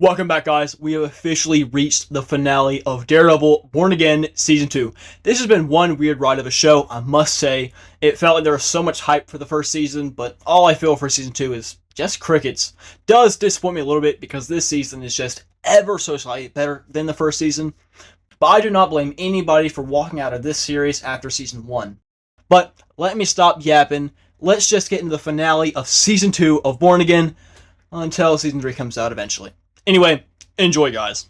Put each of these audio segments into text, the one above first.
Welcome back, guys. We have officially reached the finale of Daredevil Born Again Season 2. This has been one weird ride of a show, I must say. It felt like there was so much hype for the first season, but all I feel for Season 2 is just crickets. Does disappoint me a little bit because this season is just ever so slightly better than the first season. But I do not blame anybody for walking out of this series after Season 1. But let me stop yapping. Let's just get into the finale of Season 2 of Born Again until Season 3 comes out eventually. Anyway, enjoy, guys.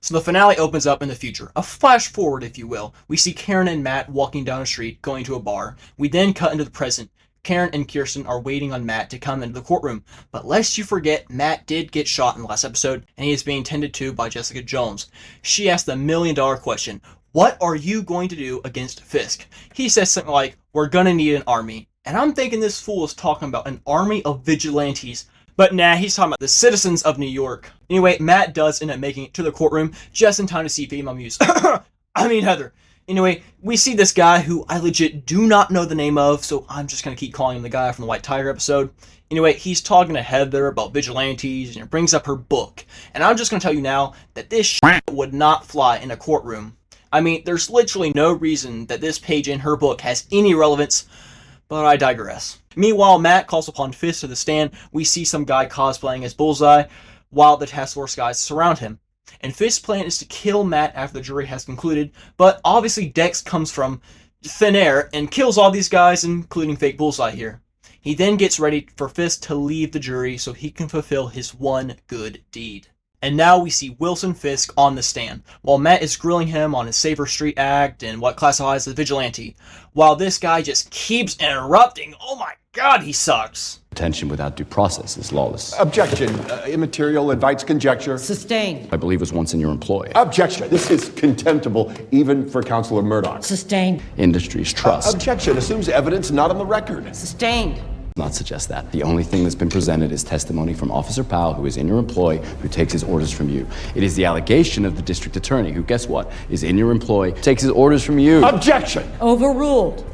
So the finale opens up in the future, a flash forward if you will. We see Karen and Matt walking down a street going to a bar. We then cut into the present. Karen and Kirsten are waiting on Matt to come into the courtroom. But lest you forget, Matt did get shot in the last episode, and he is being tended to by Jessica Jones. She asked the million-dollar question, what are you going to do against Fisk? He says something like, we're gonna need an army. And I'm thinking this fool is talking about an army of vigilantes. But nah, he's talking about the citizens of New York. Anyway, Matt does end up making it to the courtroom just in time to see female muse. Heather. Anyway, we see this guy who I legit do not know the name of, so I'm just gonna keep calling him the guy from the White Tiger episode. Anyway, he's talking to Heather about vigilantes and brings up her book. And I'm just gonna tell you now that this shit would not fly in a courtroom. I mean, there's literally no reason that this page in her book has any relevance, but I digress. Meanwhile, Matt calls upon Fisk to the stand. We see some guy cosplaying as Bullseye while the task force guys surround him. And Fisk's plan is to kill Matt after the jury has concluded, but obviously Dex comes from thin air and kills all these guys, including fake Bullseye here. He then gets ready for Fisk to leave the jury so he can fulfill his one good deed. And now we see Wilson Fisk on the stand, while Matt is grilling him on his Safer Street Act and what classifies as vigilante, while this guy just keeps interrupting. Oh my god, he sucks. Detention without due process is lawless. Objection. Immaterial, invites conjecture. Sustained. I believe was once in your employ. Objection. This is contemptible, even for Counselor Murdoch. Sustained. Industry's trust. Objection. Assumes evidence not on the record. Sustained. Not suggest that. The only thing that's been presented is testimony from Officer Powell, who is in your employ, who takes his orders from you. It is the allegation of the district attorney, who, guess what, is in your employ, takes his orders from you. Objection. Overruled.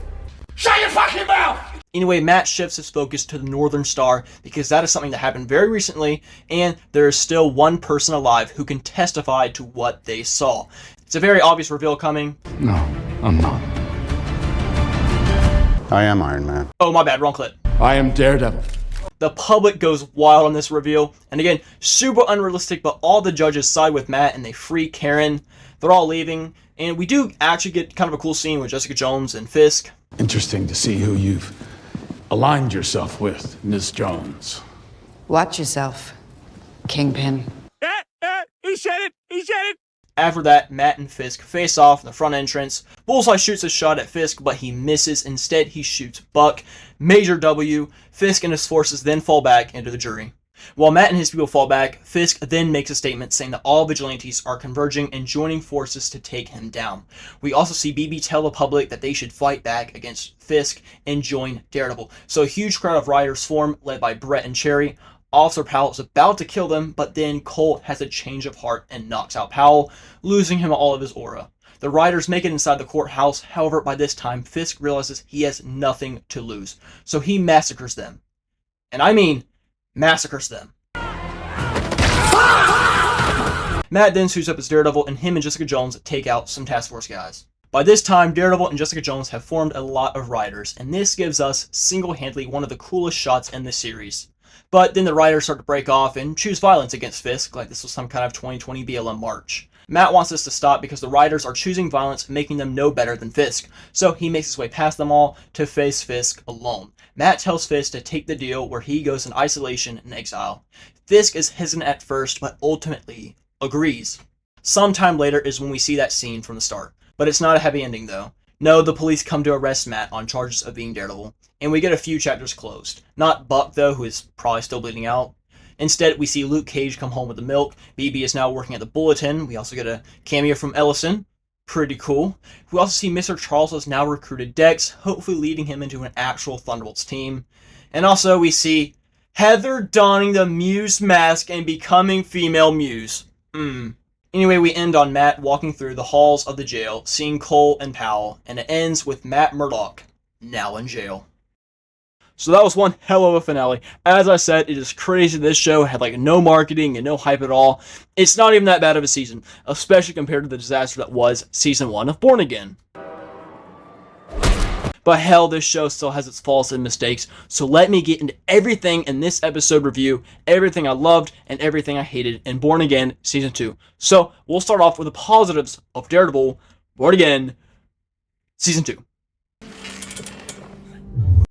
Shut your fucking mouth! Anyway, Matt shifts his focus to the Northern Star because that is something that happened very recently, and there is still one person alive who can testify to what they saw. It's a very obvious reveal coming. No, I'm not. I am Iron Man. Oh, my bad, wrong clip. I am Daredevil. The public goes wild on this reveal, and again, super unrealistic, but all the judges side with Matt and they free Karen. They're all leaving, and we do actually get kind of a cool scene with Jessica Jones and Fisk. Interesting to see who you've aligned yourself with, Miss Jones. Watch yourself, Kingpin. He said it! He said it! After that, Matt and Fisk face off in the front entrance. Bullseye shoots a shot at Fisk, but he misses. Instead, he shoots Buck. Major W. Fisk and his forces then fall back into the jury. While Matt and his people fall back, Fisk then makes a statement saying that all vigilantes are converging and joining forces to take him down. We also see BB tell the public that they should fight back against Fisk and join Daredevil. So a huge crowd of rioters form, led by Brett and Cherry. Officer Powell is about to kill them, but then Colt has a change of heart and knocks out Powell, losing him all of his aura. The rioters make it inside the courthouse. However, by this time, Fisk realizes he has nothing to lose, so he massacres them. And I mean, massacres them. Matt then suits up as Daredevil, and him and Jessica Jones take out some task force guys. By this time, Daredevil and Jessica Jones have formed a lot of rioters, and this gives us single-handedly one of the coolest shots in the series. But then the rioters start to break off and choose violence against Fisk, like this was some kind of 2020 BLM march. Matt wants this to stop because the rioters are choosing violence, making them no better than Fisk. So he makes his way past them all to face Fisk alone. Matt tells Fisk to take the deal where he goes in isolation and exile. Fisk is hesitant at first, but ultimately agrees. Sometime later is when we see that scene from the start. But it's not a happy ending though. No, the police come to arrest Matt on charges of being Daredevil. And we get a few chapters closed. Not Buck, though, who is probably still bleeding out. Instead, we see Luke Cage come home with the milk. BB is now working at the Bulletin. We also get a cameo from Ellison. Pretty cool. We also see Mr. Charles has now recruited Dex, hopefully leading him into an actual Thunderbolts team. And also, we see Heather donning the Muse mask and becoming female Muse. Anyway, we end on Matt walking through the halls of the jail, seeing Cole and Powell, and it ends with Matt Murdock, now in jail. So that was one hell of a finale. As I said, it is crazy this show had like no marketing and no hype at all. It's not even that bad of a season, especially compared to the disaster that was season 1 of Born Again. But hell, this show still has its faults and mistakes, so let me get into everything in this episode review, everything I loved and everything I hated in Born Again Season 2. So, we'll start off with the positives of Daredevil, Born Again, Season 2.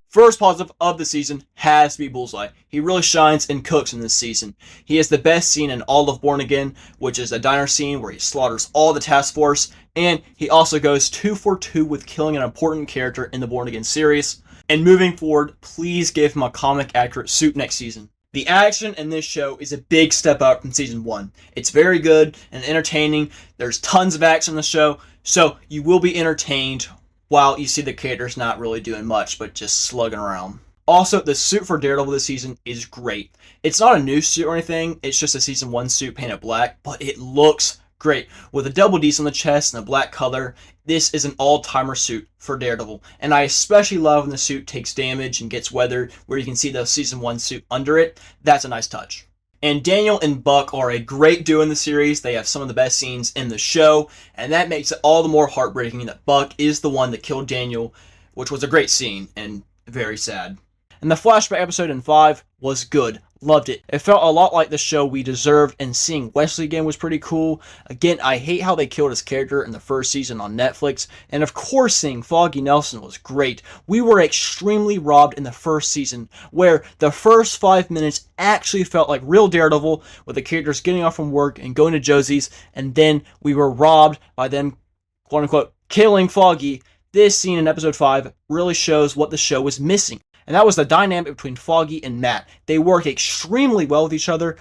First positive of the season has to be Bullseye. He really shines and cooks in this season. He has the best scene in all of Born Again, which is the diner scene where he slaughters all the task force, and he also goes 2 for 2 with killing an important character in the Born Again series. And moving forward, please give him a comic accurate suit next season. The action in this show is a big step up from season 1. It's very good and entertaining. There's tons of action in the show, so you will be entertained while you see the characters not really doing much, but just slugging around. Also, the suit for Daredevil this season is great. It's not a new suit or anything, it's just a season 1 suit painted black, but it looks great. With the double D's on the chest and the black color, this is an all-timer suit for Daredevil. And I especially love when the suit takes damage and gets weathered, where you can see the season 1 suit under it. That's a nice touch. And Daniel and Buck are a great duo in the series. They have some of the best scenes in the show, and that makes it all the more heartbreaking that Buck is the one that killed Daniel, which was a great scene and very sad. And the flashback episode in 5 was good. Loved it. It felt a lot like the show we deserved, and seeing Wesley again was pretty cool. Again, I hate how they killed his character in the first season on Netflix, and of course seeing Foggy Nelson was great. We were extremely robbed in the first season, where the first 5 minutes actually felt like real Daredevil, with the characters getting off from work and going to Josie's, and then we were robbed by them, quote-unquote, killing Foggy. This scene in episode 5 really shows what the show was missing. And that was the dynamic between Foggy and Matt. They work extremely well with each other.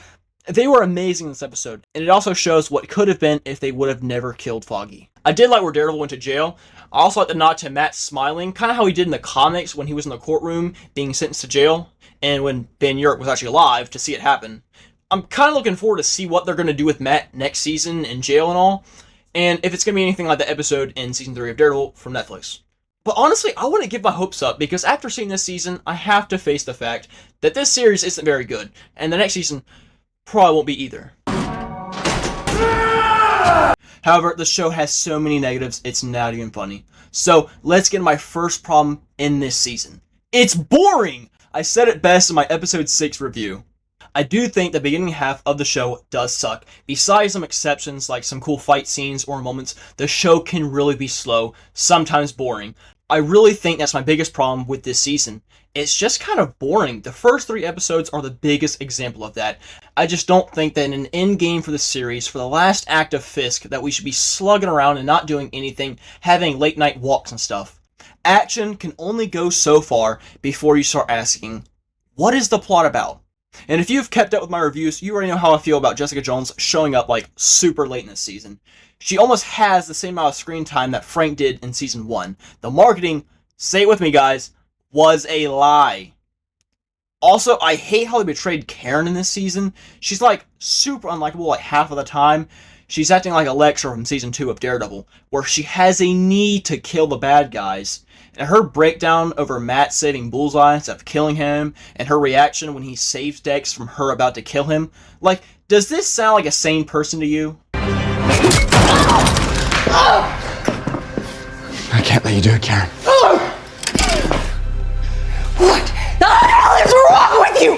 They were amazing in this episode. And it also shows what could have been if they would have never killed Foggy. I did like where Daredevil went to jail. I also like the nod to Matt smiling, kind of how he did in the comics when he was in the courtroom being sentenced to jail, and when Ben Urich was actually alive to see it happen. I'm kind of looking forward to see what they're going to do with Matt next season in jail and all, and if it's going to be anything like the episode in season 3 of Daredevil from Netflix. But honestly, I wouldn't give my hopes up, because after seeing this season, I have to face the fact that this series isn't very good, and the next season probably won't be either. However, the show has so many negatives, it's not even funny. So, let's get my first problem in this season. It's boring! I said it best in my episode 6 review. I do think the beginning half of the show does suck. Besides some exceptions like some cool fight scenes or moments, the show can really be slow, sometimes boring. I really think that's my biggest problem with this season. It's just kind of boring. The first 3 episodes are the biggest example of that. I just don't think that in an end game for the series, for the last act of Fisk, that we should be slugging around and not doing anything, having late night walks and stuff. Action can only go so far before you start asking, what is the plot about? And if you've kept up with my reviews, you already know how I feel about Jessica Jones showing up like super late in this season. She almost has the same amount of screen time that Frank did in season 1. The marketing, say it with me guys, was a lie. Also, I hate how they betrayed Karen in this season. She's like super unlikable like half of the time. She's acting like Elektra from season 2 of Daredevil, where she has a need to kill the bad guys. And her breakdown over Matt saving Bullseye instead of killing him, and her reaction when he saves Dex from her about to kill him. Like, does this sound like a sane person to you? I can't let you do it, Karen. What the hell is wrong with you?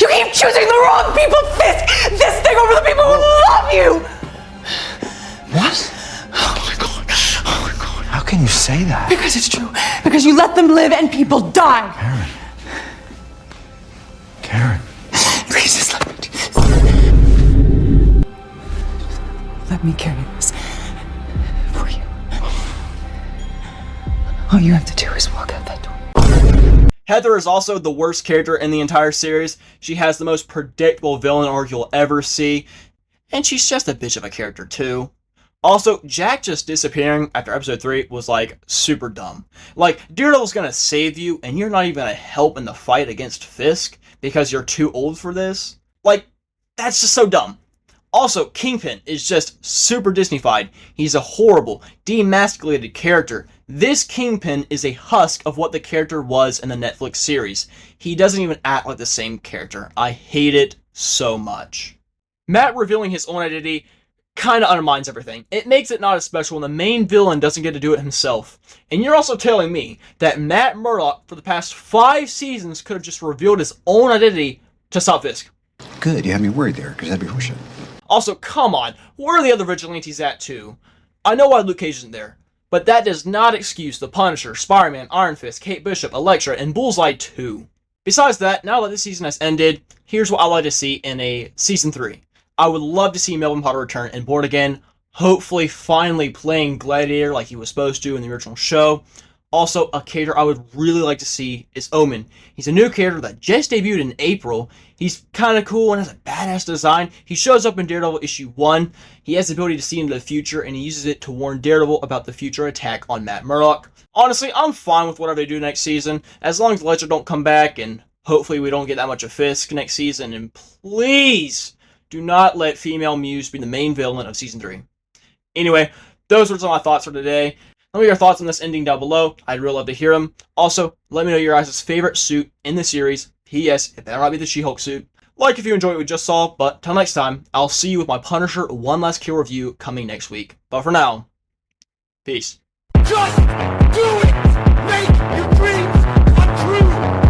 You keep choosing the wrong people, Fisk! This thing over the people who love you! What? Oh my god. Oh my god. How can you say that? Because it's true. Because you let them live and people die. Karen. Please just let me do this. Let me carry this for you. All you have to do is walk out that door. Heather is also the worst character in the entire series. She has the most predictable villain arc you'll ever see, and she's just a bitch of a character too. Also, Jack just disappearing after episode 3 was like super dumb. Like, Daredevil's gonna save you and you're not even gonna help in the fight against Fisk because you're too old for this? Like, that's just so dumb. Also, Kingpin is just super Disney-fied. He's a horrible, demasculated character. This Kingpin is a husk of what the character was in the Netflix series. He doesn't even act like the same character. I hate it so much. Matt revealing his own identity kind of undermines everything. It makes it not as special when the main villain doesn't get to do it himself. And you're also telling me that Matt Murdock, for the past 5 seasons, could have just revealed his own identity to stop Fisk. Good, you had me worried there, because that'd be horseshit. Also, come on, where are the other vigilantes at too? I know why Luke Cage isn't there, but that does not excuse the Punisher, Spider-Man, Iron Fist, Kate Bishop, Elektra, and Bullseye too. Besides that, now that this season has ended, here's what I'd like to see in a Season 3. I would love to see Melvin Potter return and Born Again, hopefully finally playing Gladiator like he was supposed to in the original show. Also, a character I would really like to see is Omen. He's a new character that just debuted in April. He's kind of cool and has a badass design. He shows up in Daredevil issue 1. He has the ability to see into the future, and he uses it to warn Daredevil about the future attack on Matt Murdock. Honestly, I'm fine with whatever they do next season, as long as Ledger don't come back, and hopefully we don't get that much of Fisk next season. And please, do not let female Muse be the main villain of Season 3. Anyway, those were some of my thoughts for today. Let me know your thoughts on this ending down below. I'd really love to hear them. Also, let me know your guys' favorite suit in the series. P.S. It better not be the She-Hulk suit. Like if you enjoyed what we just saw, but till next time, I'll see you with my Punisher One Last Kill review coming next week. But for now, peace. Just do it! Make your dreams come true!